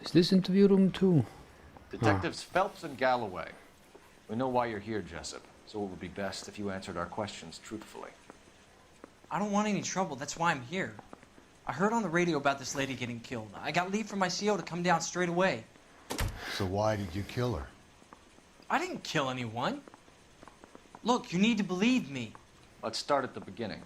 Is this interview room too? Detectives Phelps and Galloway. We know why you're here, Jessup, so it would be best if you answered our questions truthfully. I don't want any trouble, that's why I'm here. I heard on the radio about this lady getting killed. I got leave from my CO to come down straight away. So why did you kill her? I didn't kill anyone. Look, you need to believe me. Let's start at the beginning.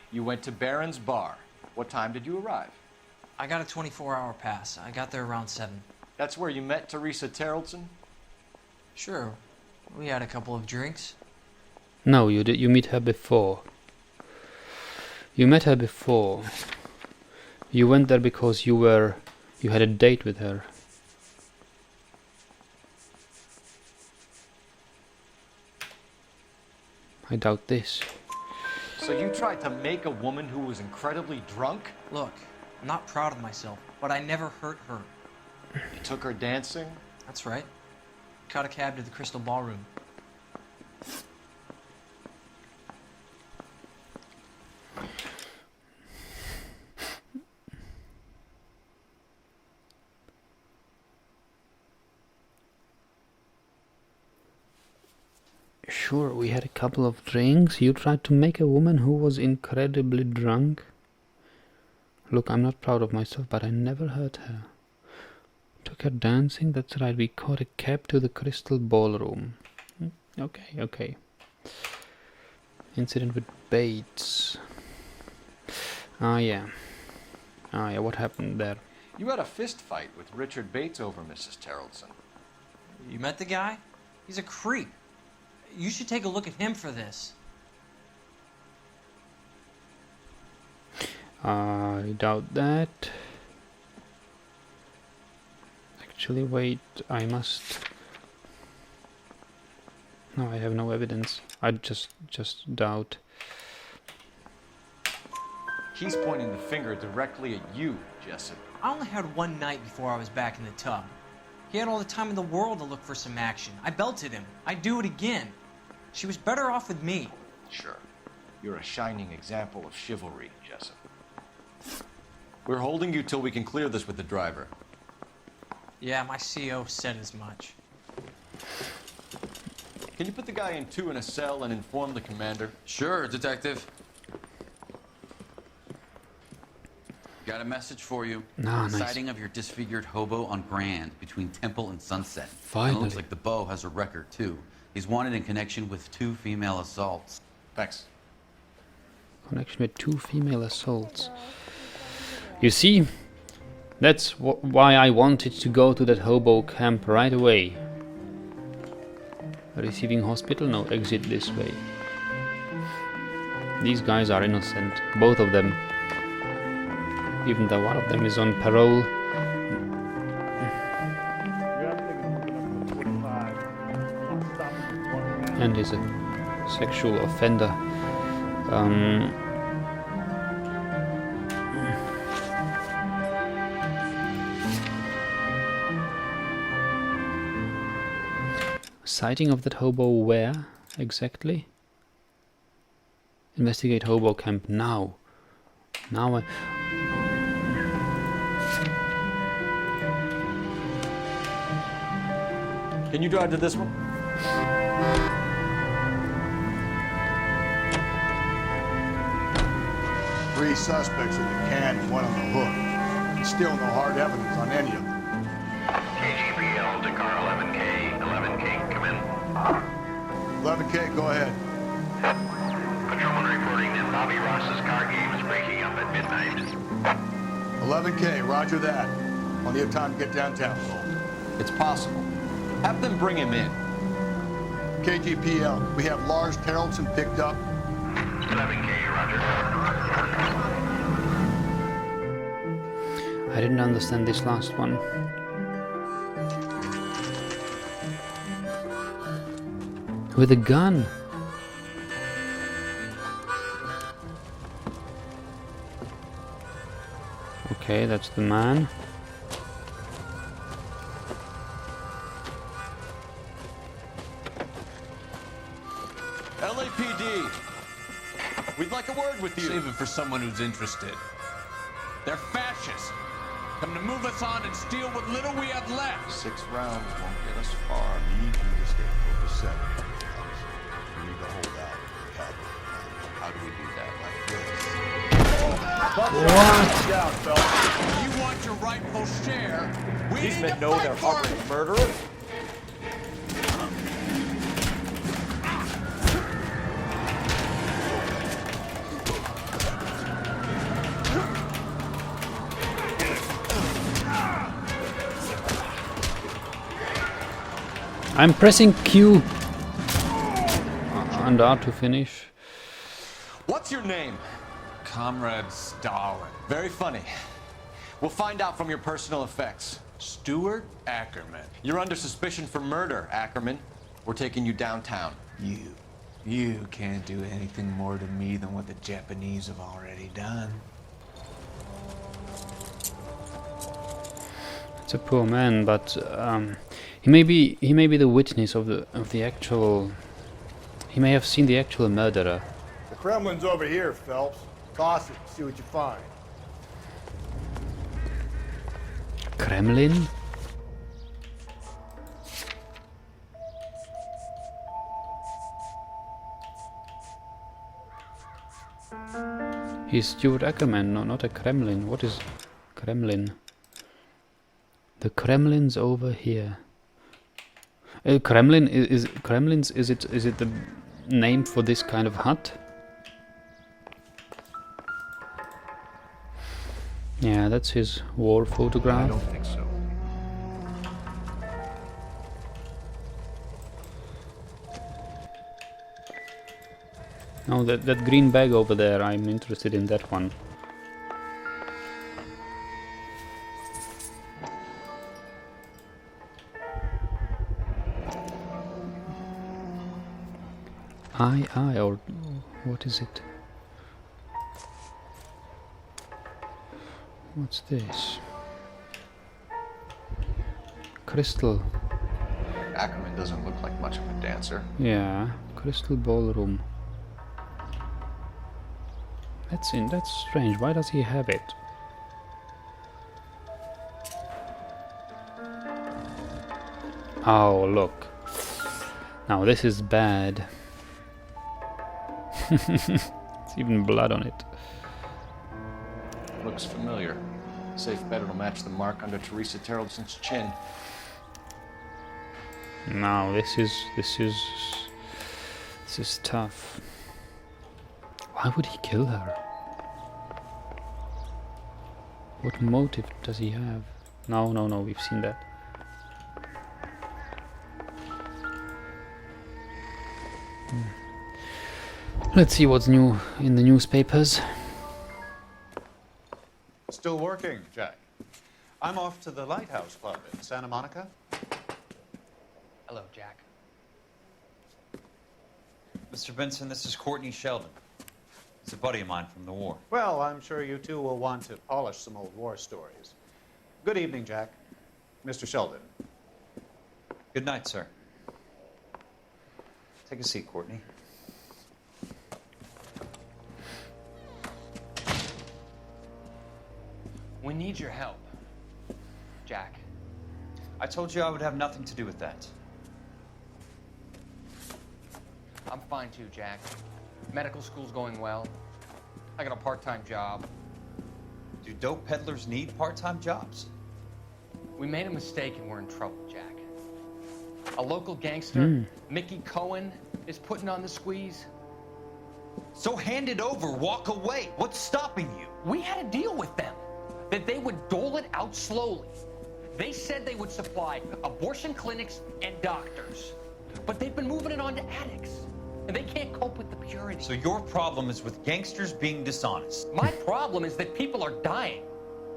You went to Barron's Bar. What time did you arrive? I got a 24-hour pass. I got there around 7. That's where you met Teresa Terrellson? Sure. We had a couple of drinks. No, you did. You meet her before. You met her before. You went there because you had a date with her. I doubt this. So you tried to make a woman who was incredibly drunk? Look, I'm not proud of myself, but I never hurt her. You took her dancing? That's right. Caught a cab to the Crystal Ballroom. Sure, we had a couple of drinks. You tried to make a woman who was incredibly drunk. Look, I'm not proud of myself, but I never hurt her. Took her dancing, that's right, we caught a cab to the Crystal Ballroom. Okay. Incident with Bates. Yeah, what happened there? You had a fist fight with Richard Bates over Mrs. Terrellson. You met the guy? He's a creep. You should take a look at him for this. I doubt that. Actually, wait, I must... No, I have no evidence. I just doubt. He's pointing the finger directly at you, Jessup. I only had one night before I was back in the tub. He had all the time in the world to look for some action. I belted him. I'd do it again. She was better off with me. Sure. You're a shining example of chivalry, Jessup. We're holding you till we can clear this with the driver. Yeah, my CO said as much. Can you put the guy in a cell and inform the commander? Sure, Detective. Got a message for you. Nice. Sighting of your disfigured hobo on Grand between Temple and Sunset. Finally. It looks like the beau has a record, too. He's wanted in connection with 2 female assaults. Thanks. Connection with 2 female assaults. You see, that's why I wanted to go to that hobo camp right away. Receiving hospital? No, exit this way. These guys are innocent, both of them. Even though one of them is on parole. And is a sexual offender. Sighting of that hobo where exactly? Investigate Hobo Camp now. Now Can you drive to this one? Three suspects in the can and one on the hook. Still no hard evidence on any of them. KGPL to car 11K. 11K, come in. 11K, go ahead. Patrolman reporting that Bobby Ross's car game is breaking up at midnight. 11K, roger that. Plenty of time to get downtown, Cole. It's possible. Have them bring him in. KGPL, we have Lars Terrellson picked up. 11K, roger. I didn't understand this last one. With a gun. Okay, that's the man. LAPD. We'd like a word with you. Save it for someone who's interested. They're fascists. Come to move us on and steal what little we have left. 6 rounds won't get us far. We need you to stay focused center. We need to hold out. How do we do that? What? Down, Phelps. If you want your rightful share, we These need men to know fight they're for harboring it. murderers. I'm pressing Q and R to finish. What's your name? Comrade Stalin. Very funny. We'll find out from your personal effects. Stuart Ackerman. You're under suspicion for murder, Ackerman. We're taking you downtown. You can't do anything more to me than what the Japanese have already done. It's a poor man, but he may be the witness of the actual. He may have seen the actual murderer. The Kremlin's over here, Phelps. Toss it. See what you find. Kremlin? He's Stuart Ackerman, no, not a Kremlin. What is Kremlin? The Kremlin's over here. Kremlin is Kremlin's. Is it the name for this kind of hut? Yeah, that's his war photograph. I don't think so. No, that green bag over there, I'm interested in that one. or what is it? What's this? Crystal. Ackerman doesn't look like much of a dancer. Yeah, Crystal Ballroom. That's strange. Why does he have it? Oh, look. Now this is bad. It's even blood on it. Looks familiar. Safe bet it'll match the mark under Teresa Terrelson's chin. Now this is tough. Why would he kill her? What motive does he have? No, we've seen that. Let's see what's new in the newspapers. Still working, Jack. I'm off to the Lighthouse Club in Santa Monica. Hello, Jack. Mr. Benson, this is Courtney Sheldon. He's a buddy of mine from the war. Well, I'm sure you two will want to polish some old war stories. Good evening, Jack. Mr. Sheldon. Good night, sir. Take a seat, Courtney. We need your help, Jack. I told you I would have nothing to do with that. I'm fine too, Jack. Medical school's going well. I got a part-time job. Do dope peddlers need part-time jobs? We made a mistake and we're in trouble, Jack. A local gangster, Mickey Cohen, is putting on the squeeze. So hand it over, walk away. What's stopping you? We had a deal with them that they would dole it out slowly. They said they would supply abortion clinics and doctors, but they've been moving it on to addicts, and they can't cope with the purity. So your problem is with gangsters being dishonest. My problem is that people are dying,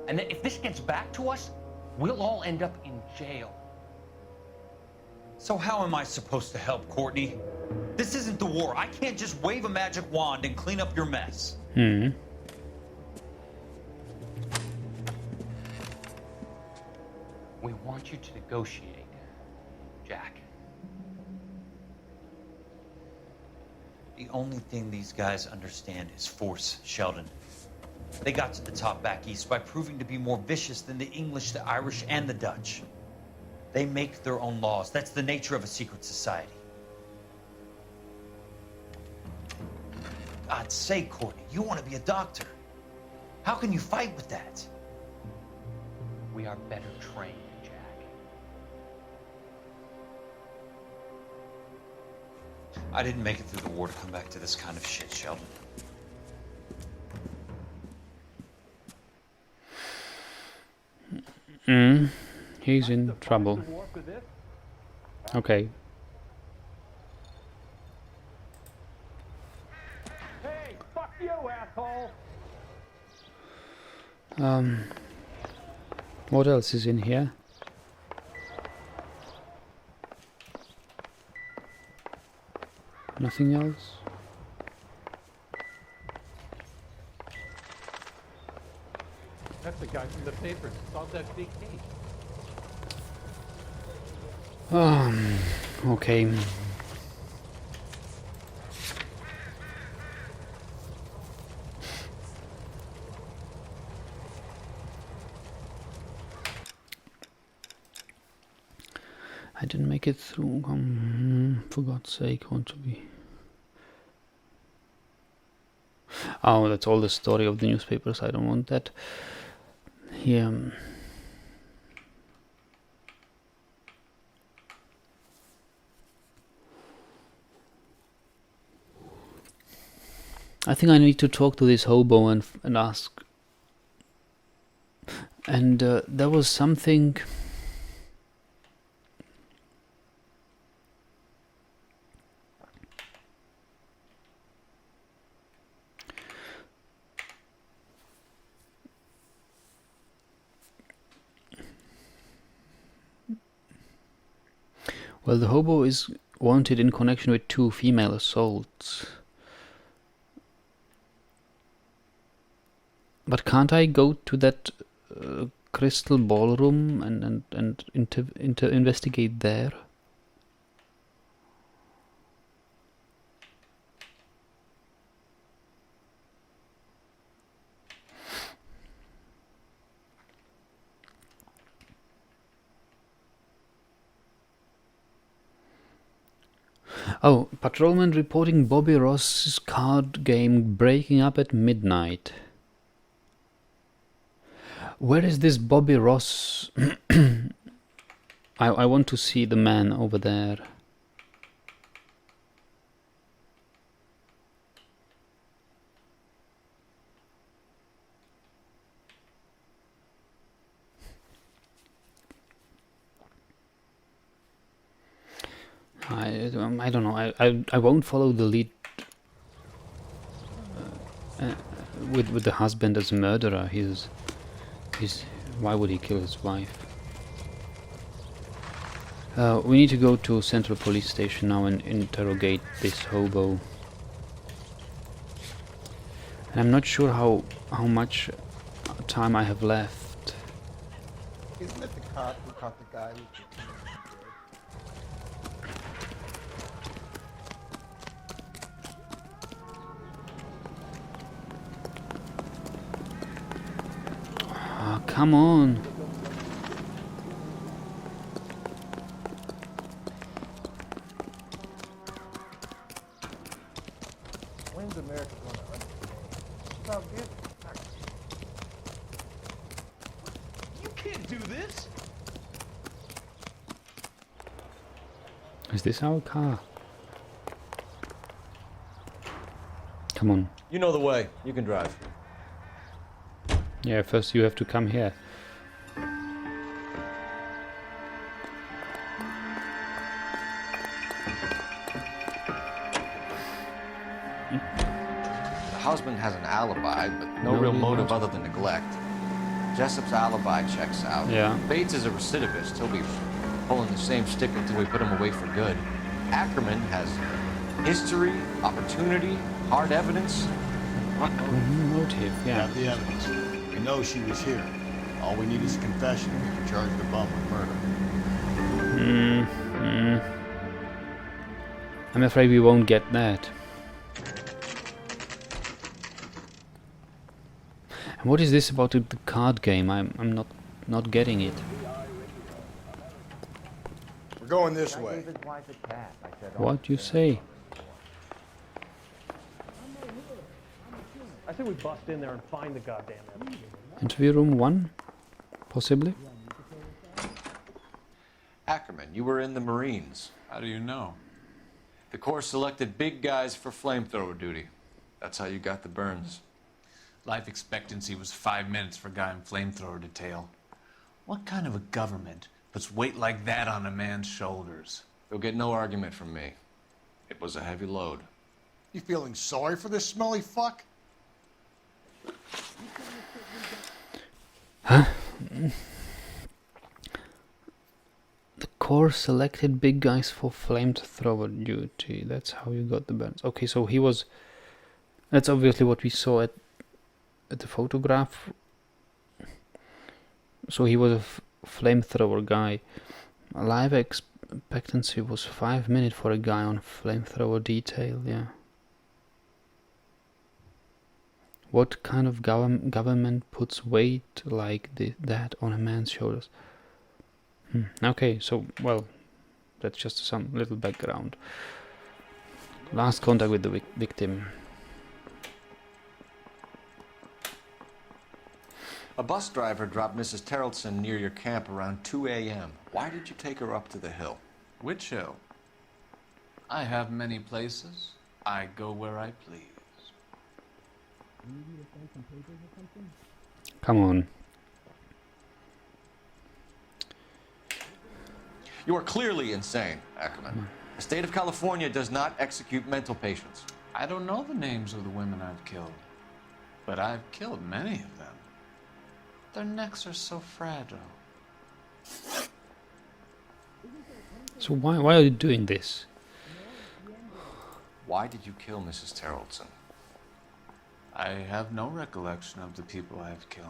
and that if this gets back to us, we'll all end up in jail. So how am I supposed to help, Courtney? This isn't the war. I can't just wave a magic wand and clean up your mess. We want you to negotiate, Jack. The only thing these guys understand is force, Sheldon. They got to the top back east by proving to be more vicious than the English, the Irish, and the Dutch. They make their own laws. That's the nature of a secret society. God's sake, Courtney, you want to be a doctor. How can you fight with that? We are better trained, Jack. I didn't make it through the war to come back to this kind of shit, Sheldon. He's in trouble. Okay. Hey, fuck you, asshole! What else is in here? Nothing else? That's the guy from the papers. Solved that big case. Okay. I didn't make it through. For God's sake, want to be. Oh, that's all the story of the newspapers. I don't want that. Here. I think I need to talk to this hobo and ask. And there was something. Well, the hobo is wanted in connection with 2 female assaults. But can't I go to that crystal ballroom and investigate there? Oh, patrolman reporting Bobby Ross's card game breaking up at midnight. Where is this Bobby Ross? I want to see the man over there. I don't know. I won't follow the lead with the husband as a murderer. He's why would he kill his wife? We need to go to Central Police Station now and interrogate this hobo. And I'm not sure how much time I have left. Isn't it the cop who caught the guy who Oh, come on. When's America going to run? Stop it. You can't do this! Is this our car? Come on. You know the way. You can drive. Yeah, first you have to come here. The husband has an alibi, but no real motive other than neglect. Jessup's alibi checks out. Yeah. Bates is a recidivist. He'll be pulling the same stick until we put him away for good. Ackerman has history, opportunity, hard evidence. Motive, yeah. Got the evidence. We know she was here. All we need is a confession and we can charge the bum with murder. I'm afraid we won't get that. And what is this about the card game? I'm not getting it. We're going this way. What you say? I think we bust in there and find the goddamn evidence. Interview room 1? Possibly? Ackerman, you were in the Marines. How do you know? The Corps selected big guys for flamethrower duty. That's how you got the burns. Life expectancy was 5 minutes for a guy in flamethrower detail. What kind of a government puts weight like that on a man's shoulders? You'll get no argument from me. It was a heavy load. You feeling sorry for this smelly fuck? Huh? The Corps selected big guys for flamethrower duty. That's how you got the burns. Okay, so he was... That's obviously what we saw at the photograph. So he was a flamethrower guy. Life expectancy was 5 minutes for a guy on flamethrower detail, yeah. What kind of government puts weight like that on a man's shoulders? Okay, so, well, that's just some little background. Last contact with the victim. A bus driver dropped Mrs. Terrelson near your camp around 2 a.m. Why did you take her up to the hill? Which hill? I have many places. I go where I please. Come on. You are clearly insane, Ackerman. The state of California does not execute mental patients. I don't know the names of the women I've killed, but I've killed many of them. Their necks are so fragile. So why are you doing this? Why did you kill Mrs. Terrelson? I have no recollection of the people I have killed.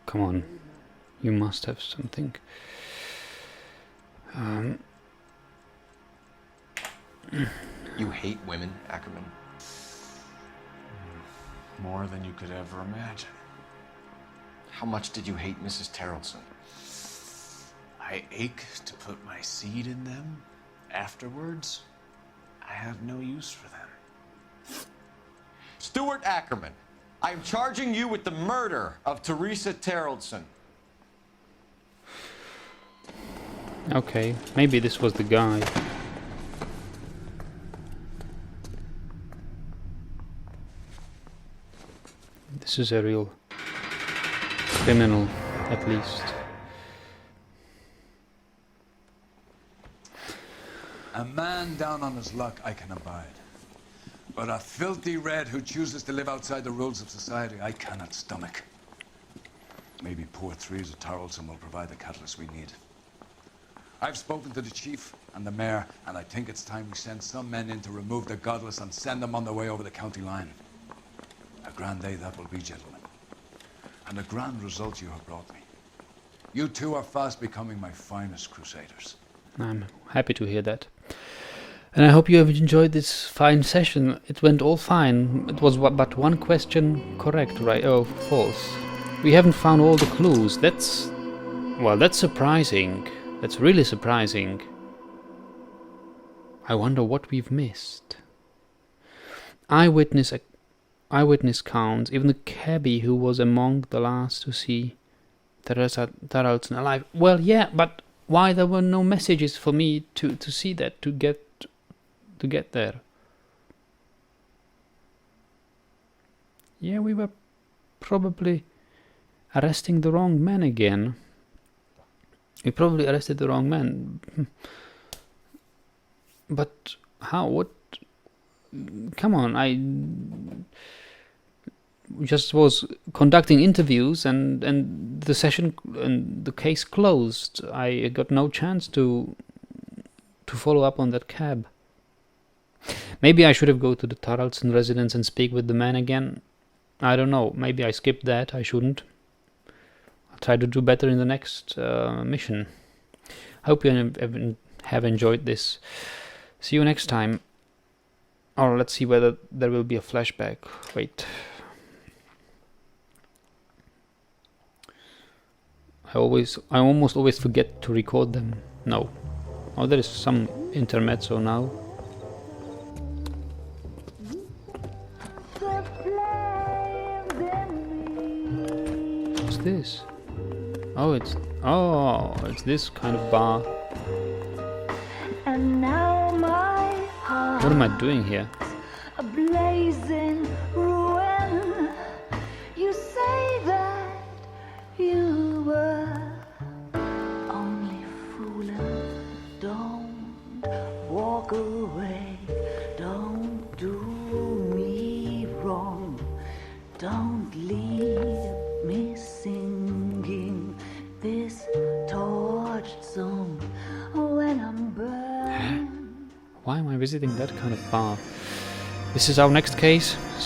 Come on. You must have something. You hate women, Ackerman? More than you could ever imagine. How much did you hate Mrs. Terrelson? I ache to put my seed in them. Afterwards, I have no use for them. Stuart Ackerman, I am charging you with the murder of Teresa Terrelson. Okay, maybe this was the guy. This is a real criminal, at least. A man down on his luck I can abide. But a filthy red who chooses to live outside the rules of society I cannot stomach. Maybe poor Teresa Terrelson will provide the catalyst we need. I've spoken to the chief and the mayor, and I think it's time we send some men in to remove the godless and send them on their way over the county line. A grand day that will be, gentlemen. And a grand result you have brought me. You two are fast becoming my finest crusaders. I'm happy to hear that. And I hope you have enjoyed this fine session. It went all fine. It was but one question correct, right? Oh, false. We haven't found all the clues. That's surprising. That's really surprising. I wonder what we've missed. Eyewitness counts. Even the cabbie who was among the last to see Teresa Terrelson alive. Well, yeah, but why there were no messages for me to see that, to get there? Yeah, we were probably arresting the wrong man again. We probably arrested the wrong man. But how? What? Come on, I just was conducting interviews and the session and the case closed. I got no chance to follow up on that cab. Maybe I should have go to the Terrelson residence and speak with the man again. I don't know. Maybe I skipped that. I shouldn't. I'll try to do better in the next mission. Hope you have enjoyed this. See you next time. Or let's see whether there will be a flashback. Wait. I almost always forget to record them. No. Oh, there is some intermezzo now. What's this? Oh, it's this kind of bar. And now my heart, what am I doing here? A blazing ruin. You say that you were only fooling. Don't walk away. Don't do me wrong. Don't leave me singing this torched song when I'm burning. Why am I visiting that kind of bar? This is our next case. See